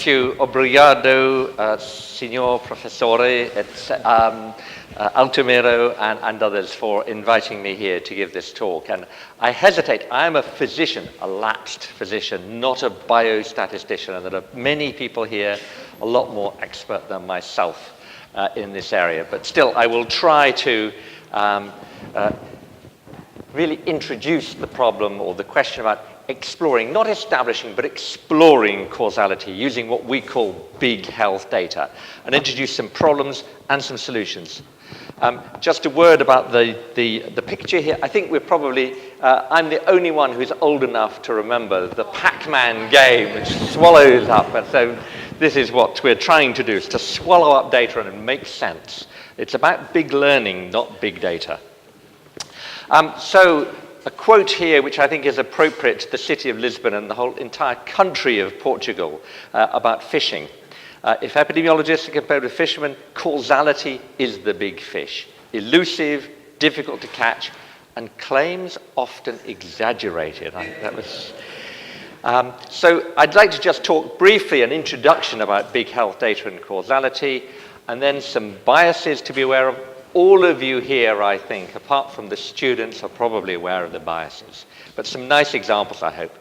you. Obrigado, signor professore, Altamiro, and others for inviting me here to give this talk. And I hesitate. I am a physician, a lapsed physician, not a biostatistician, and there are many people here a lot more expert than myself in this area. But still, I will try to really introduce the problem or the question about exploring, not establishing, but exploring causality using what we call big health data, and introduce some problems and some solutions. Just a word about the picture here. I think we're probably, I'm the only one who's old enough to remember the Pac-Man game, which swallows up. And so this is what we're trying to do, is to swallow up data and make sense. It's about big learning, not big data. So a quote here, which I think is appropriate to the city of Lisbon and the whole entire country of Portugal about fishing. If epidemiologists are compared with fishermen, causality is the big fish. Elusive, difficult to catch, and claims often exaggerated. So I'd like to just talk briefly an introduction about big health data and causality, and then some biases to be aware of. All of you here, I think, apart from the students, are probably aware of the biases. But some nice examples, I hope.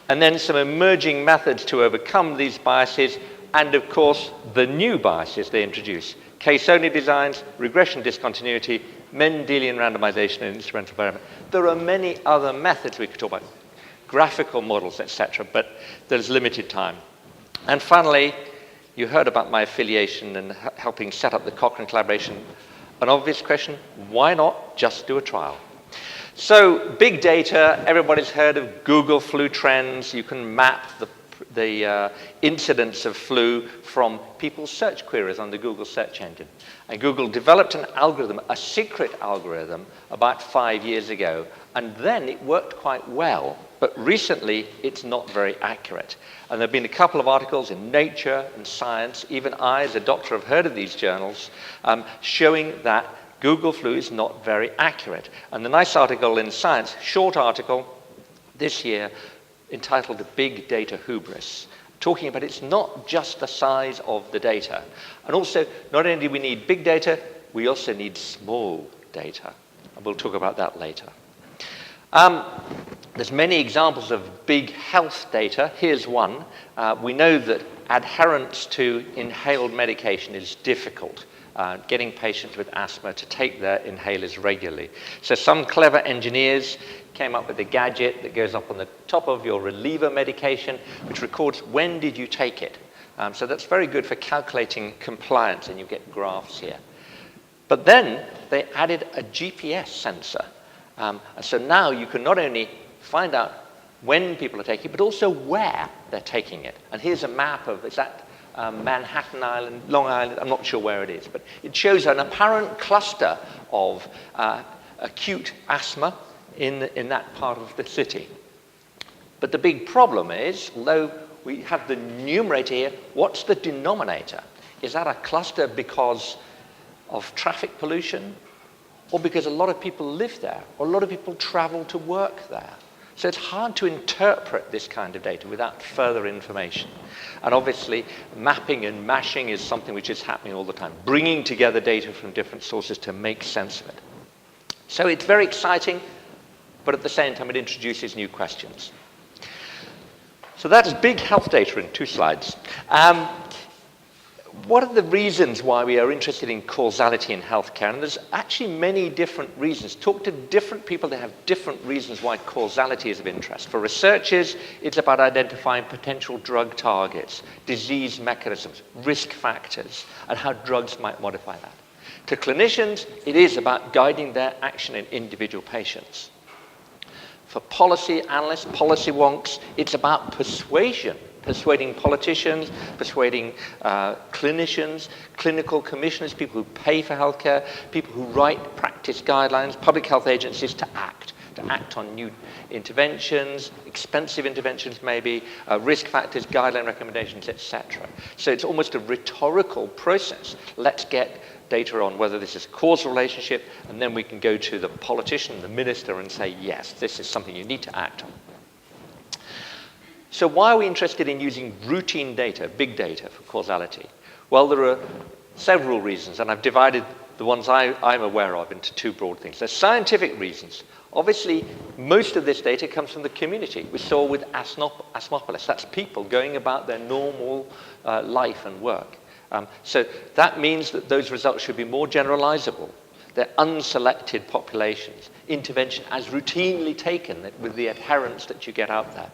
And then some emerging methods to overcome these biases, and of course, the new biases they introduce. Case-only designs, regression discontinuity, Mendelian randomization, and instrumental variable. There are many other methods we could talk about, graphical models, etc., but there's limited time. And finally, you heard about my affiliation and helping set up the Cochrane collaboration. An obvious question, why not just do a trial? So big data, everybody's heard of Google flu trends. You can map the incidence of flu from people's search queries on the Google search engine. And Google developed an algorithm, a secret algorithm, about 5 years ago. And then it worked quite well. But recently, it's not very accurate. And there have been a couple of articles in Nature and Science, even I, as a doctor, have heard of these journals, showing that Google flu is not very accurate. And the nice article in Science, short article this year, entitled Big Data Hubris, talking about it's not just the size of the data. And also, not only do we need big data, we also need small data. And we'll talk about that later. There's many examples of big health data. Here's one. We know that adherence to inhaled medication is difficult, getting patients with asthma to take their inhalers regularly. So some clever engineers came up with a gadget that goes up on the top of your reliever medication, which records when did you take it. So that's very good for calculating compliance, and you get graphs here. But then they added a GPS sensor. So now you can not only find out when people are taking it, but also where they're taking it. And here's a map of, is that Manhattan Island, Long Island? I'm not sure where it is, but it shows an apparent cluster of acute asthma in that part of the city. But the big problem is, although we have the numerator here, what's the denominator? Is that a cluster because of traffic pollution? Or because a lot of people live there, or a lot of people travel to work there. So it's hard to interpret this kind of data without further information. And obviously, mapping and mashing is something which is happening all the time, bringing together data from different sources to make sense of it. So it's very exciting, but at the same time, it introduces new questions. So that is big health data in 2 slides. What are the reasons why we are interested in causality in healthcare? And there's actually many different reasons. Talk to different people that have different reasons why causality is of interest. For researchers, it's about identifying potential drug targets, disease mechanisms, risk factors, and how drugs might modify that. To clinicians, it is about guiding their action in individual patients. For policy analysts, policy wonks, it's about persuasion. Persuading politicians, persuading clinicians, clinical commissioners, people who pay for healthcare, people who write practice guidelines, public health agencies to act on new interventions, expensive interventions maybe, risk factors, guideline recommendations, etc. So it's almost a rhetorical process. Let's get data on whether this is a causal relationship, and then we can go to the politician, the minister, and say, yes, this is something you need to act on. So why are we interested in using routine data, big data, for causality? Well, there are several reasons, and I've divided the ones I'm aware of into two broad things. There's scientific reasons. Obviously, most of this data comes from the community. We saw with asthmopolis. That's people going about their normal life and work. So that means that those results should be more generalizable. They're unselected populations. Intervention as routinely taken with the adherence that you get out there.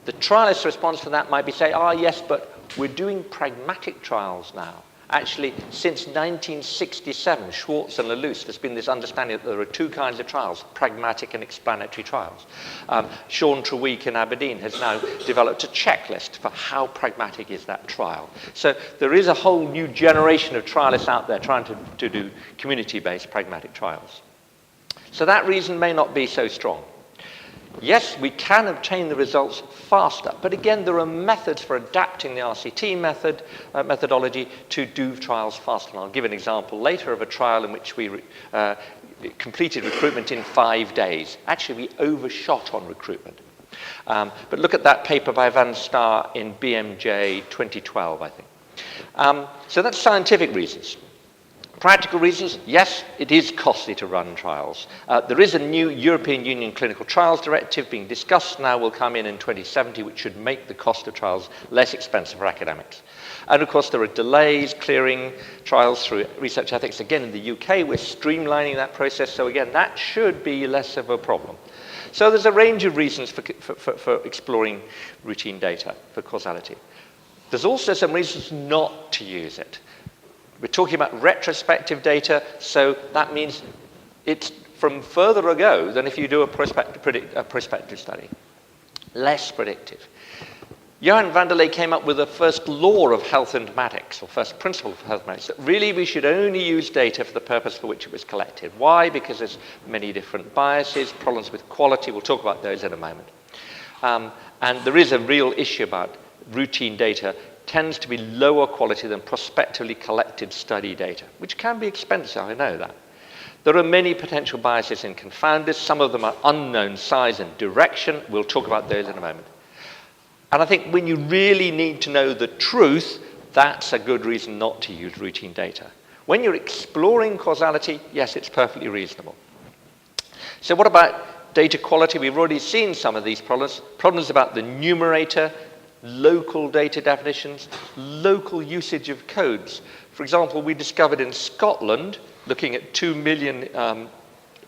The trialist response to that might be say, yes, but we're doing pragmatic trials now. Actually, since 1967, Schwartz and Laluse, there's been this understanding that there are two kinds of trials, pragmatic and explanatory trials. Sean Treweek in Aberdeen has now developed a checklist for how pragmatic is that trial. So there is a whole new generation of trialists out there trying to do community-based pragmatic trials. So that reason may not be so strong. Yes, we can obtain the results faster, but again, there are methods for adapting the RCT methodology to do trials faster. And I'll give an example later of a trial in which we completed recruitment in 5 days. Actually, we overshot on recruitment. But look at that paper by Van Staar in BMJ 2012, I think. So that's scientific reasons. Practical reasons, yes, it is costly to run trials. There is a new European Union Clinical Trials Directive being discussed now, will come in 2070, which should make the cost of trials less expensive for academics. And of course, there are delays clearing trials through research ethics. Again, in the UK, we're streamlining that process. So again, that should be less of a problem. So there's a range of reasons for exploring routine data for causality. There's also some reasons not to use it. We're talking about retrospective data, so that means it's from further ago than if you do a prospective study. Less predictive. Johan van der Leyen came up with the first law of health informatics, or first principle of health informatics, that really we should only use data for the purpose for which it was collected. Why? Because there's many different biases, problems with quality. We'll talk about those in a moment. And there is a real issue about routine data tends to be lower quality than prospectively collected study data, which can be expensive, I know that. There are many potential biases in confounders. Some of them are unknown size and direction. We'll talk about those in a moment. And I think when you really need to know the truth, that's a good reason not to use routine data. When you're exploring causality, yes, it's perfectly reasonable. So what about data quality? We've already seen some of these problems. Problems about the numerator, local data definitions, local usage of codes. For example, we discovered in Scotland, looking at 2 million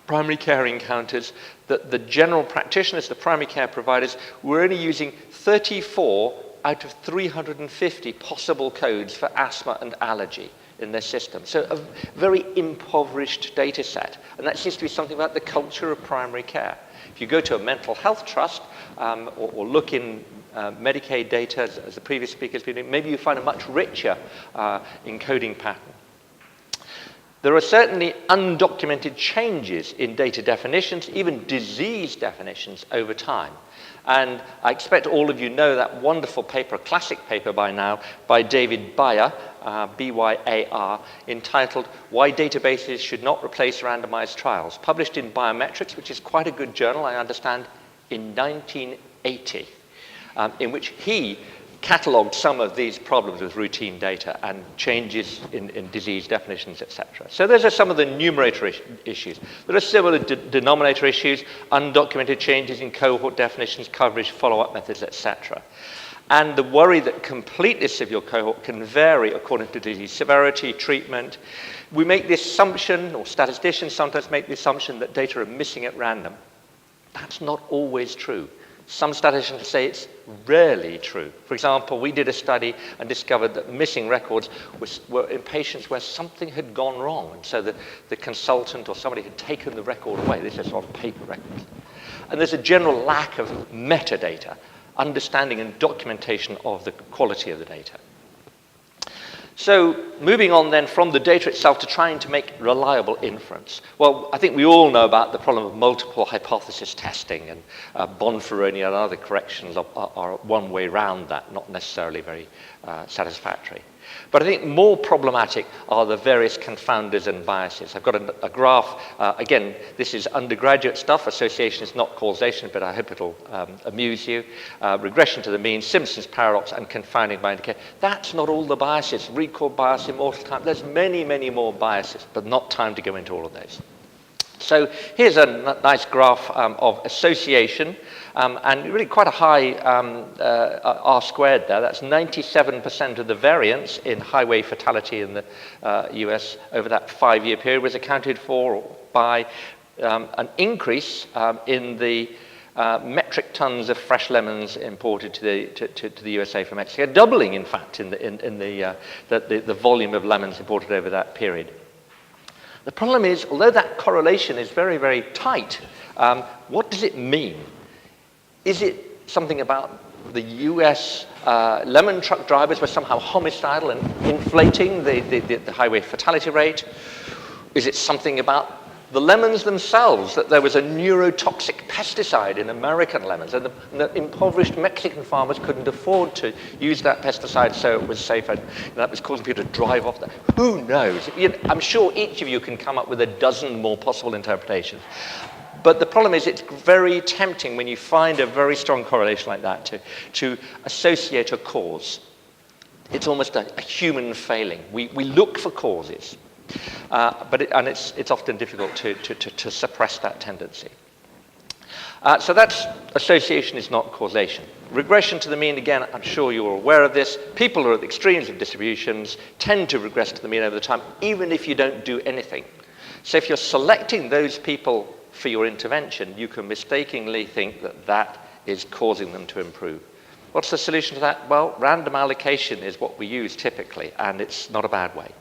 primary care encounters, that the general practitioners, the primary care providers, were only using 34 out of 350 possible codes for asthma and allergy in their system. So a very impoverished data set. And that seems to be something about the culture of primary care. If you go to a mental health trust or look in Medicaid data, as the previous speaker's been doing, maybe you find a much richer encoding pattern. There are certainly undocumented changes in data definitions, even disease definitions over time. And I expect all of you know that wonderful paper, a classic paper by now, by David Bayer, B-Y-A-R, entitled Why Databases Should Not Replace Randomized Trials, published in Biometrics, which is quite a good journal, I understand, in 1980. In which he catalogued some of these problems with routine data and changes in disease definitions, etc. So those are some of the numerator issues. There are similar denominator issues, undocumented changes in cohort definitions, coverage, follow-up methods, etc. And the worry that completeness of your cohort can vary according to disease severity, treatment. We make the assumption, or statisticians sometimes make the assumption, that data are missing at random. That's not always true. Some statisticians say it's rarely true. For example, we did a study and discovered that missing records were in patients where something had gone wrong. And so the consultant or somebody had taken the record away. This is on paper records. And there's a general lack of metadata, understanding and documentation of the quality of the data. So moving on then from the data itself to trying to make reliable inference. Well, I think we all know about the problem of multiple hypothesis testing, and Bonferroni and other corrections are one way around that, not necessarily very, satisfactory. But I think more problematic are the various confounders and biases. I've got a graph. Again, this is undergraduate stuff. Association is not causation, but I hope it'll amuse you. Regression to the mean, Simpson's paradox, and confounding by indication. That's not all the biases. Recall bias, immortal time. There's many, many more biases, but not time to go into all of those. So here's a nice graph of association, and really quite a high R squared there. That's 97% of the variance in highway fatality in the US over that 5-year period was accounted for by an increase in the metric tons of fresh lemons imported to the USA from Mexico, doubling, in fact, in the volume of lemons imported over that period. The problem is, although that correlation is very, very tight, what does it mean? Is it something about the US lemon truck drivers were somehow homicidal and inflating the highway fatality rate? Is it something about the lemons themselves, that there was a neurotoxic pesticide in American lemons, and the impoverished Mexican farmers couldn't afford to use that pesticide, so it was safe, and that was causing people to drive off there? Who knows? I'm sure each of you can come up with a dozen more possible interpretations. But the problem is, it's very tempting when you find a very strong correlation like that to associate a cause. It's almost a human failing. We look for causes. But it's often difficult to suppress that tendency. So that's association is not causation. Regression to the mean, again, I'm sure you're aware of this. People who are at the extremes of distributions tend to regress to the mean over the time, even if you don't do anything. So if you're selecting those people for your intervention, you can mistakenly think that that is causing them to improve. What's the solution to that? Well, random allocation is what we use typically, and it's not a bad way.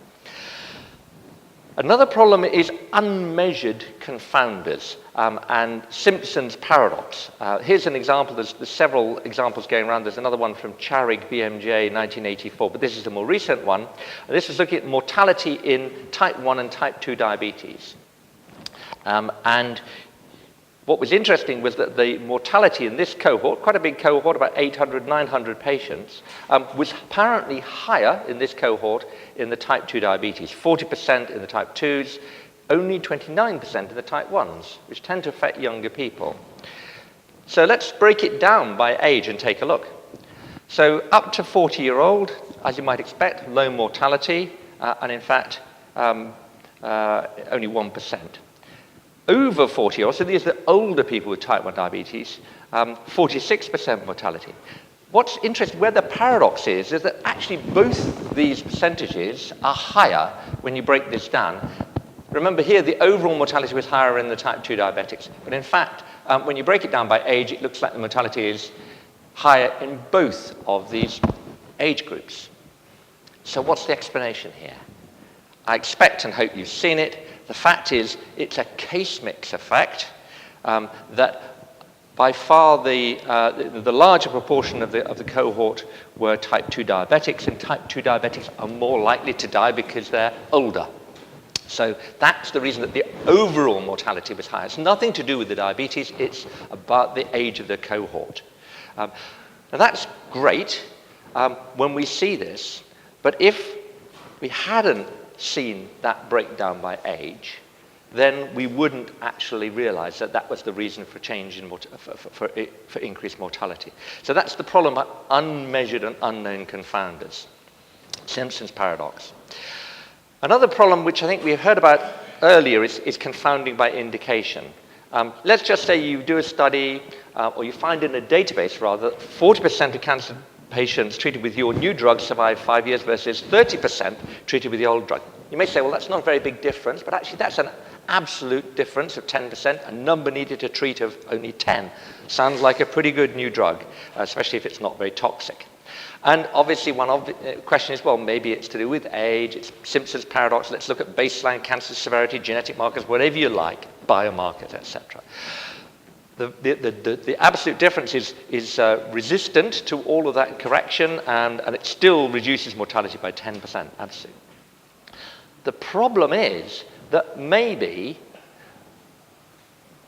Another problem is unmeasured confounders and Simpson's paradox. Here's an example. There's several examples going around. There's another one from Charig, BMJ, 1984, but this is a more recent one. This is looking at mortality in type 1 and type 2 diabetes. And what was interesting was that the mortality in this cohort, quite a big cohort, about 800, 900 patients, was apparently higher in this cohort in the type 2 diabetes, 40% in the type 2s, only 29% in the type 1s, which tend to affect younger people. So let's break it down by age and take a look. So up to 40-year-old, as you might expect, low mortality, and in fact, only 1%. Over 40 years, so these are the older people with type 1 diabetes, 46% mortality. What's interesting, where the paradox is that actually both these percentages are higher when you break this down. Remember here, the overall mortality was higher in the type 2 diabetics. But in fact, when you break it down by age, it looks like the mortality is higher in both of these age groups. So what's the explanation here? I expect and hope you've seen it. The fact is, it's a case mix effect that by far the larger proportion of the cohort were type 2 diabetics, and type 2 diabetics are more likely to die because they're older. So that's the reason that the overall mortality was higher. It's nothing to do with the diabetes, it's about the age of the cohort. Now that's great when we see this, but if we hadn't seen that breakdown by age, then we wouldn't actually realize that that was the reason for change in for increased mortality. So that's the problem about unmeasured and unknown confounders. Simpson's paradox. Another problem which I think we heard about earlier is confounding by indication. Let's just say you do a study, or you find in a database rather, 40% of cancer patients treated with your new drug survive 5 years versus 30% treated with the old drug. You may say, well, that's not a very big difference, but actually that's an absolute difference of 10%, a number needed to treat of only 10. Sounds like a pretty good new drug, especially if it's not very toxic. And obviously one question is, well, maybe it's to do with age, it's Simpson's paradox, let's look at baseline cancer severity, genetic markers, whatever you like, biomarkers, etc. The absolute difference is resistant to all of that correction, and it still reduces mortality by 10%, absolute. The problem is that maybe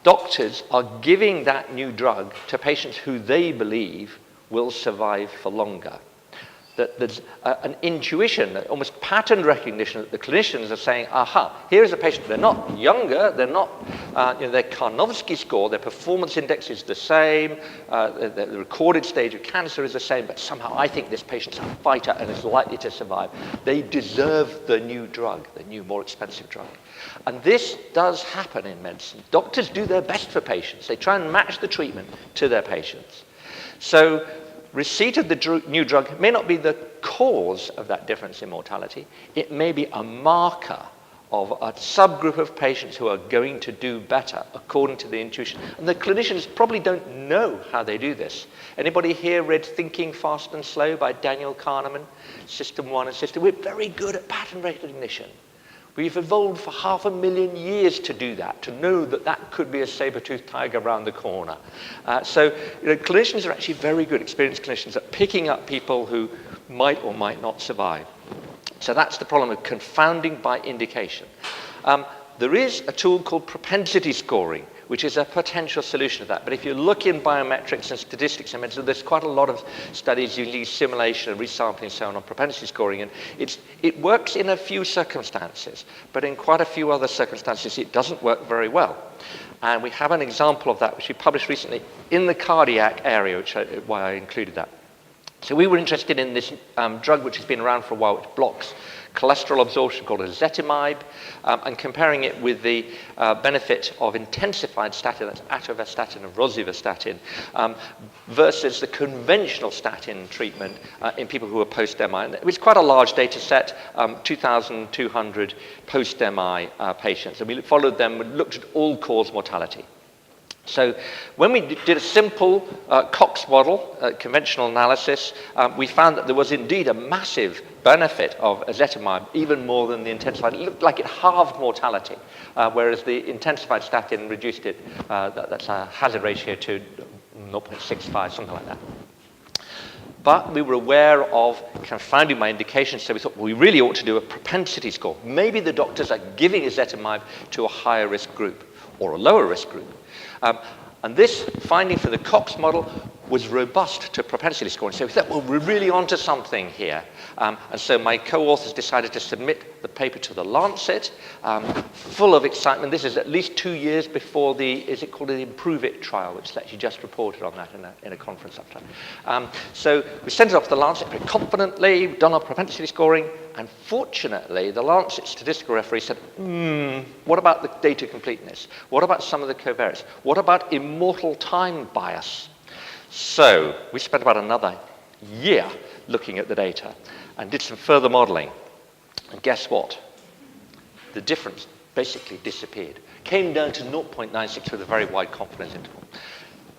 doctors are giving that new drug to patients who they believe will survive for longer. that there's an intuition, almost pattern recognition, that the clinicians are saying, aha, here's a patient. They're not younger, they're not, their Karnofsky score, their performance index is the same, the recorded stage of cancer is the same, but somehow I think this patient's a fighter and is likely to survive. They deserve the new drug, the new, more expensive drug. And this does happen in medicine. Doctors do their best for patients. They try and match the treatment to their patients. So receipt of the new drug may not be the cause of that difference in mortality. It may be a marker of a subgroup of patients who are going to do better according to the intuition. And the clinicians probably don't know how they do this. Anybody here read Thinking Fast and Slow by Daniel Kahneman? System 1 and System. We're very good at pattern recognition. We've evolved for 500,000 years to do that, to know that that could be a saber-toothed tiger around the corner. So clinicians are actually very good, experienced clinicians, at picking up people who might or might not survive. So that's the problem of confounding by indication. There is a tool called propensity scoring, which is a potential solution to that. But if you look in biometrics and statistics in medicine, there's quite a lot of studies using simulation and resampling and so on propensity scoring. And it works in a few circumstances, but in quite a few other circumstances, it doesn't work very well. And we have an example of that, which we published recently in the cardiac area, which why I included that. So we were interested in this drug, which has been around for a while, which blocks cholesterol absorption, called ezetimibe, and comparing it with the benefit of intensified statin, that's atorvastatin and rosuvastatin, versus the conventional statin treatment in people who are post-MI. And it was quite a large data set, 2,200 post-MI patients. And we followed them and looked at all-cause mortality. So when we did a simple Cox model, conventional analysis, we found that there was indeed a massive benefit of ezetimibe, even more than the intensified. It looked like it halved mortality, whereas the intensified statin reduced it. That's a hazard ratio to 0.65, something like that. But we were aware of confounding by indication, so we thought, well, we really ought to do a propensity score. Maybe the doctors are giving ezetimibe to a higher risk group or a lower risk group. And this finding for the Cox model was robust to propensity scoring. So we thought, well, we're really onto something here. And so my co-authors decided to submit the paper to the Lancet, full of excitement. This is at least 2 years before the, is it called the Improve It trial, which is actually just reported on that in a conference sometime. So we sent it off to the Lancet very confidently, done our propensity scoring, and fortunately, the Lancet statistical referee said, what about the data completeness? What about some of the covariates? What about immortal time bias? So we spent about another year looking at the data and did some further modeling. And guess what? The difference basically disappeared. Came down to 0.96 with a very wide confidence interval.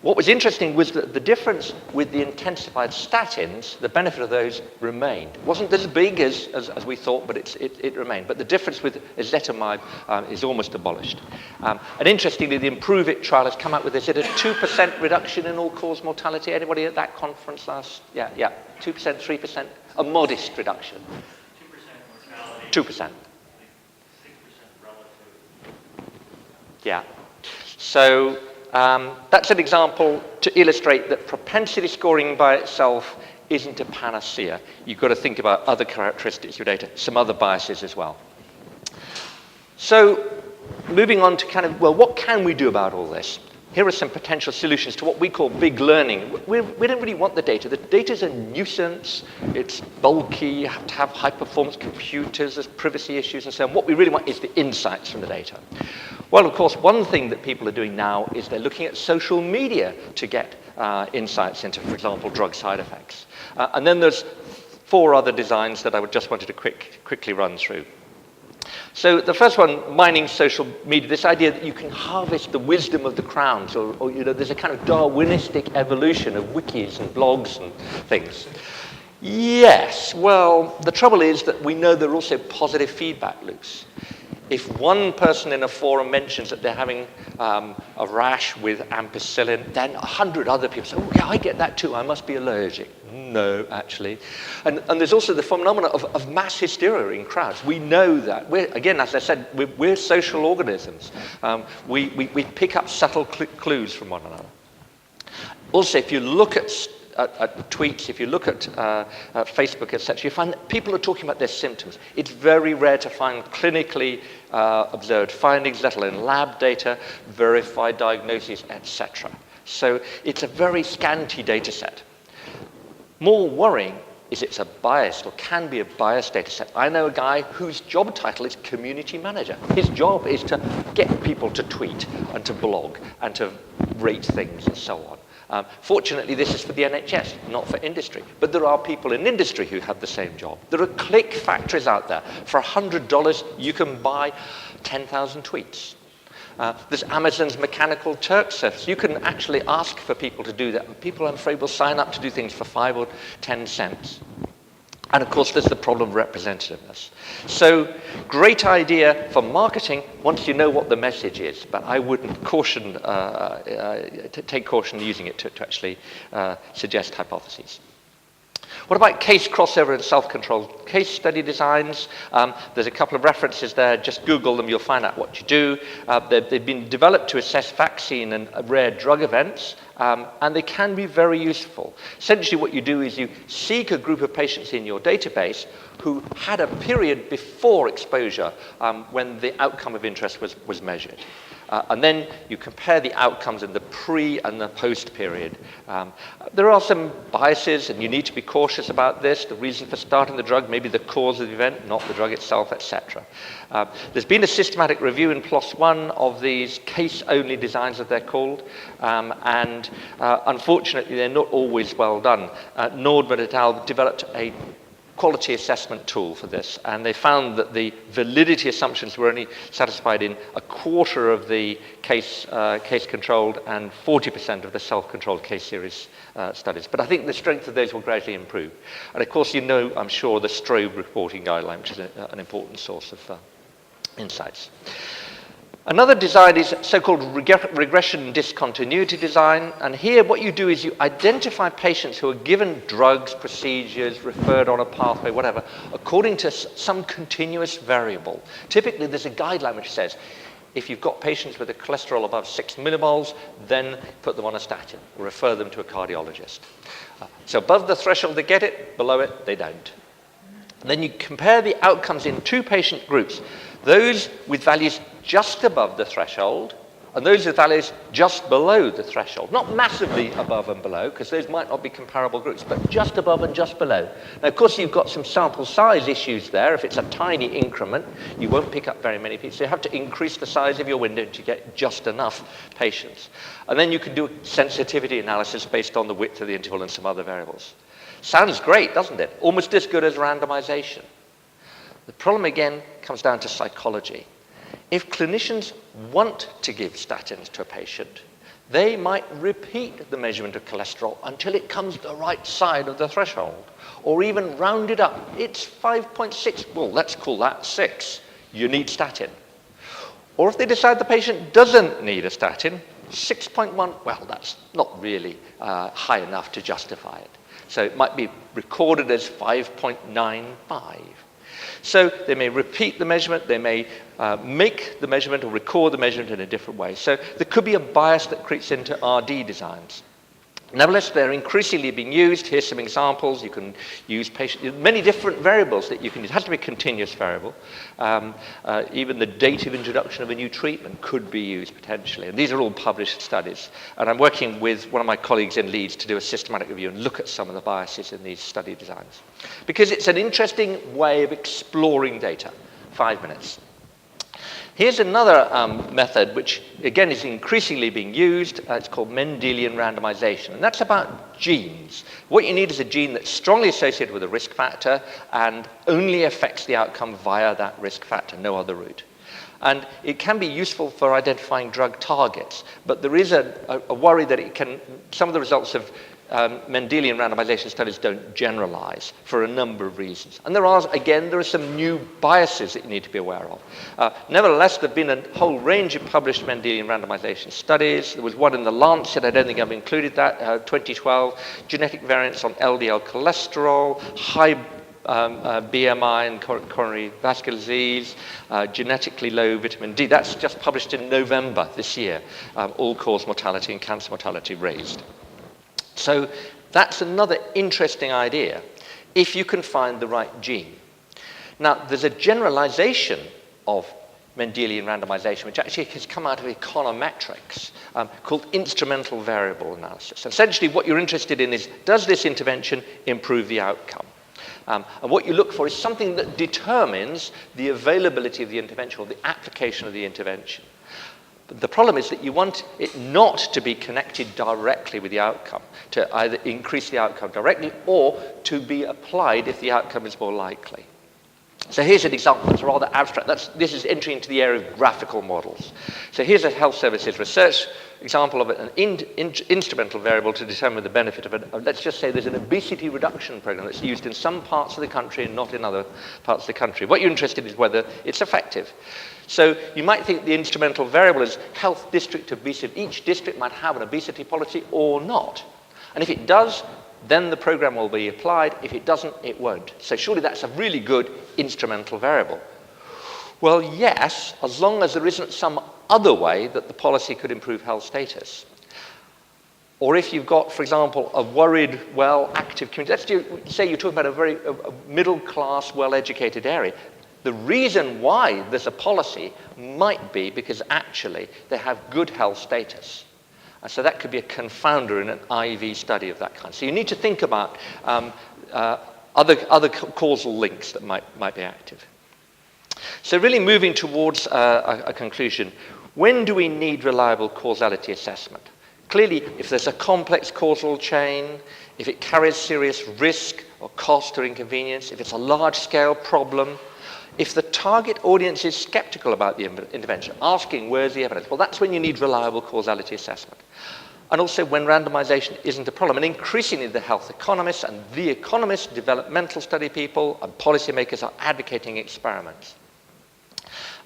What was interesting was that the difference with the intensified statins, the benefit of those remained. It wasn't as big as we thought, but it remained. But the difference with ezetimibe is almost abolished. And interestingly, the Improve It trial has come out with, is it a 2% reduction in all-cause mortality? Anybody at that conference last? Yeah, 2%, 3%? A modest reduction. 2% mortality. 2%. 6% relative. Yeah. So that's an example to illustrate that propensity scoring by itself isn't a panacea. You've got to think about other characteristics of your data, some other biases as well. So moving on to kind of, well, what can we do about all this? Here are some potential solutions to what we call big learning. We don't really want the data. The data's a nuisance. It's bulky. You have to have high-performance computers. There's privacy issues and so on. What we really want is the insights from the data. Well, of course, one thing that people are doing now is they're looking at social media to get insights into, for example, drug side effects. And then there's 4 other designs that I just wanted to quickly run through. So the first one, mining social media, this idea that you can harvest the wisdom of the crowds, or there's a kind of Darwinistic evolution of wikis and blogs and things. Yes, well, the trouble is that we know there are also positive feedback loops. If one person in a forum mentions that they're having a rash with ampicillin, then 100 other people say, oh, yeah, I get that too, I must be allergic. No, actually. And there's also the phenomenon of mass hysteria in crowds. We know that. Again, as I said, we're social organisms. We pick up subtle clues from one another. Also, if you look at at tweets, if you look at Facebook, etc., you find that people are talking about their symptoms. It's very rare to find clinically observed findings, let alone lab data, verified diagnoses, etc. So it's a very scanty data set. More worrying is it's a biased, or can be a biased data set. I know a guy whose job title is community manager. His job is to get people to tweet and to blog and to rate things and so on. Fortunately, this is for the NHS, not for industry. But there are people in industry who have the same job. There are click factories out there. For $100, you can buy 10,000 tweets. There's Amazon's mechanical Turk service. You can actually ask for people to do that. And people, I'm afraid, will sign up to do things for 5 or 10 cents. And of course, there's the problem of representativeness. So, great idea for marketing once you know what the message is. But I wouldn't caution, take caution using it to actually suggest hypotheses. What about case crossover and self-controlled case study designs? There's a couple of references there. Just Google them, you'll find out what you do. They've been developed to assess vaccine and rare drug events, and they can be very useful. Essentially, what you do is you seek a group of patients in your database who had a period before exposure when the outcome of interest was measured. And then you compare the outcomes in the pre and the post period. There are some biases, and you need to be cautious about this. The reason for starting the drug, maybe the cause of the event, not the drug itself, etc. There's been a systematic review in PLOS ONE of these case-only designs, as they're called, and unfortunately, they're not always well done. Nordman et al. Developed a quality assessment tool for this, and they found that the validity assumptions were only satisfied in a quarter of the case-controlled and 40% of the self-controlled case series studies. But I think the strength of those will gradually improve. And of course, you know, I'm sure, the Strobe reporting guideline, which is an important source of insights. Another design is so-called regression discontinuity design, and here what you do is you identify patients who are given drugs, procedures, referred on a pathway, whatever, according to some continuous variable. Typically, there's a guideline which says, if you've got patients with a cholesterol above 6 millimoles, then put them on a statin, or refer them to a cardiologist. So above the threshold, they get it, below it, they don't. And then you compare the outcomes in two patient groups, those with values just above the threshold, and those with values just below the threshold. Not massively above and below, because those might not be comparable groups, but just above and just below. Now, of course, you've got some sample size issues there. If it's a tiny increment, you won't pick up very many people. So you have to increase the size of your window to get just enough patients. And then you can do sensitivity analysis based on the width of the interval and some other variables. Sounds great, doesn't it? Almost as good as randomization. The problem, again, comes down to psychology. If clinicians want to give statins to a patient, they might repeat the measurement of cholesterol until it comes the right side of the threshold, or even round it up. It's 5.6. Well, let's call that 6. You need statin. Or if they decide the patient doesn't need a statin, 6.1, well, that's not really high enough to justify it. So it might be recorded as 5.95. So they may repeat the measurement, they may make the measurement or record the measurement in a different way. So there could be a bias that creeps into RD designs. Nevertheless, they're increasingly being used. Here's some examples. You can use many different variables that you can use. It has to be a continuous variable. Even the date of introduction of a new treatment could be used potentially. And these are all published studies. And I'm working with one of my colleagues in Leeds to do a systematic review and look at some of the biases in these study designs. Because it's an interesting way of exploring data. 5 minutes. Here's another method which, again, is increasingly being used. It's called Mendelian randomization, and that's about genes. What you need is a gene that's strongly associated with a risk factor and only affects the outcome via that risk factor, no other route. And it can be useful for identifying drug targets, but there is a worry that some of the results of Mendelian randomization studies don't generalize for a number of reasons. And there are some new biases that you need to be aware of. Nevertheless, there have been a whole range of published Mendelian randomization studies. There was one in the Lancet, I don't think I've included that, 2012, genetic variants on LDL cholesterol, high BMI and coronary vascular disease, genetically low vitamin D. That's just published in November this year, all-cause mortality and cancer mortality raised. So That's another interesting idea if you can find the right gene. Now, there's a generalization of Mendelian randomization, which actually has come out of econometrics, called instrumental variable analysis. Essentially, what you're interested in is, does this intervention improve the outcome? And what you look for is something that determines the availability of the intervention or the application of the intervention. But the problem is that you want it not to be connected directly with the outcome, to either increase the outcome directly or to be applied if the outcome is more likely. So here's an example that's rather abstract. This is entry into the area of graphical models. So here's a health services research example of an instrumental variable to determine the benefit of it. Let's just say there's an obesity reduction program that's used in some parts of the country and not in other parts of the country. What you're interested in is whether it's effective. So you might think the instrumental variable is health district obesity. Each district might have an obesity policy or not. And if it does, then the program will be applied. If it doesn't, it won't. So surely that's a really good instrumental variable. Well, yes, as long as there isn't some other way that the policy could improve health status. Or if you've got, for example, a worried, active community. Let's say you're talking about a middle-class, well-educated area. The reason why there's a policy might be because actually they have good health status. And so that could be a confounder in an IV study of that kind. So you need to think about other causal links that might be active. So really moving towards a conclusion, when do we need reliable causality assessment? Clearly, if there's a complex causal chain, if it carries serious risk or cost or inconvenience, if it's a large-scale problem, if the target audience is skeptical about the intervention, asking where's the evidence, well, that's when you need reliable causality assessment. And also when randomization isn't a problem. And increasingly the health economists and the economists, developmental study people and policymakers are advocating experiments.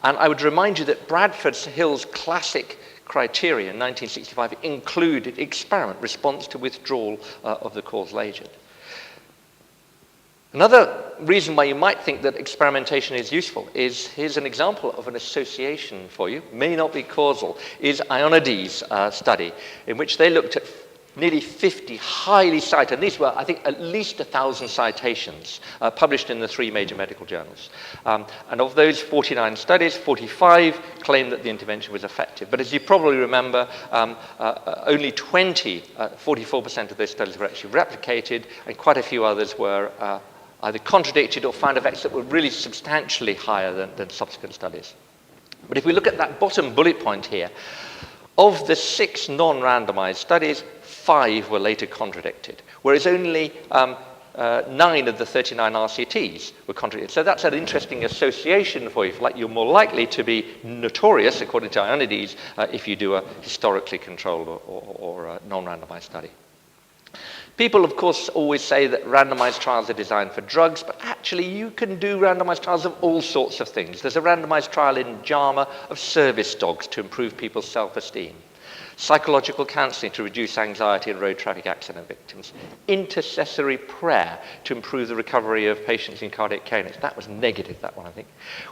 And I would remind you that Bradford Hill's classic criteria in 1965 included experiment, response to withdrawal of the causal agent. Another reason why you might think that experimentation is useful is, here's an example of an association for you, may not be causal, is Ionides' study, in which they looked at nearly 50 highly cited, and these were, I think, at least 1,000 citations published in the 3 major medical journals. And of those 49 studies, 45 claimed that the intervention was effective. But as you probably remember, only 44% of those studies were actually replicated, and quite a few others were either contradicted or found effects that were really substantially higher than subsequent studies. But if we look at that bottom bullet point here, of the 6 non-randomized studies, 5 were later contradicted, whereas only 9 of the 39 RCTs were contradicted. So that's an interesting association for you. Like you're more likely to be notorious, according to Ionides, if you do a historically controlled or a non-randomized study. People, of course, always say that randomized trials are designed for drugs, but actually you can do randomized trials of all sorts of things. There's a randomized trial in JAMA of service dogs to improve people's self-esteem. Psychological counseling to reduce anxiety in road traffic accident victims. Intercessory prayer to improve the recovery of patients in cardiac care units. That was negative, that one, I think.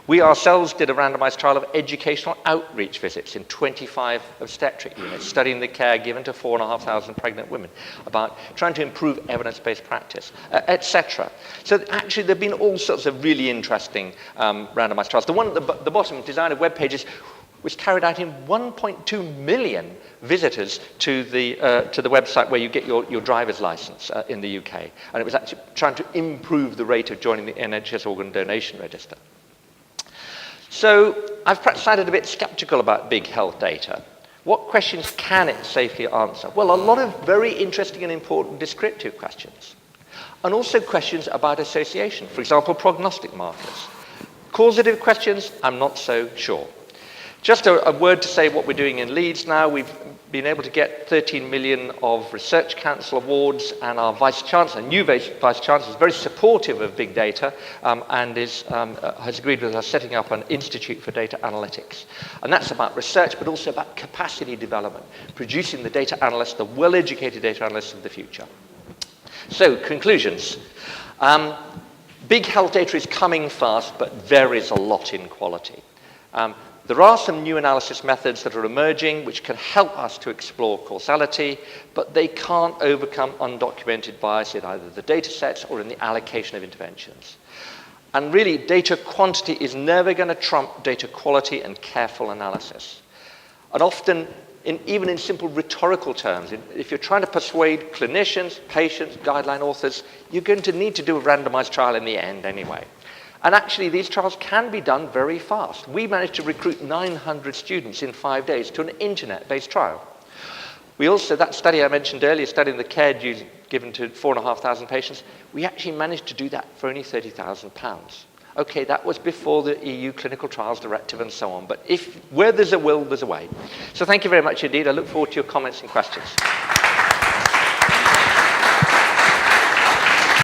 We ourselves did a randomized trial of educational outreach visits in 25 obstetric units, studying the care given to 4,500 pregnant women, about trying to improve evidence-based practice, etc. So actually there have been all sorts of really interesting randomized trials. The one at the bottom, design of web pages, was carried out in 1.2 million visitors to the website where you get your driver's license in the UK. And it was actually trying to improve the rate of joining the NHS organ donation register. So I've perhaps sounded a bit skeptical about big health data. What questions can it safely answer? Well, a lot of very interesting and important descriptive questions. And also questions about association, for example, prognostic markers. Causative questions, I'm not so sure. Just a word to say what we're doing in Leeds now. We've been able to get 13 million of Research Council awards, and our Vice-Chancellor, new Vice-Chancellor, is very supportive of big data and has agreed with us setting up an Institute for Data Analytics. And that's about research, but also about capacity development, producing the data analysts, the well-educated data analysts of the future. So, conclusions. Big health data is coming fast, but varies a lot in quality. There are some new analysis methods that are emerging which can help us to explore causality, but they can't overcome undocumented bias in either the data sets or in the allocation of interventions. And really, data quantity is never going to trump data quality and careful analysis. And often, even in simple rhetorical terms, if you're trying to persuade clinicians, patients, guideline authors, you're going to need to do a randomized trial in the end anyway. And actually, these trials can be done very fast. We managed to recruit 900 students in 5 days to an internet-based trial. We also, that study I mentioned earlier, studying the care given to 4,500 patients, we actually managed to do that for only £30,000. Okay, that was before the EU Clinical Trials Directive and so on. But where there's a will, there's a way. So thank you very much indeed. I look forward to your comments and questions.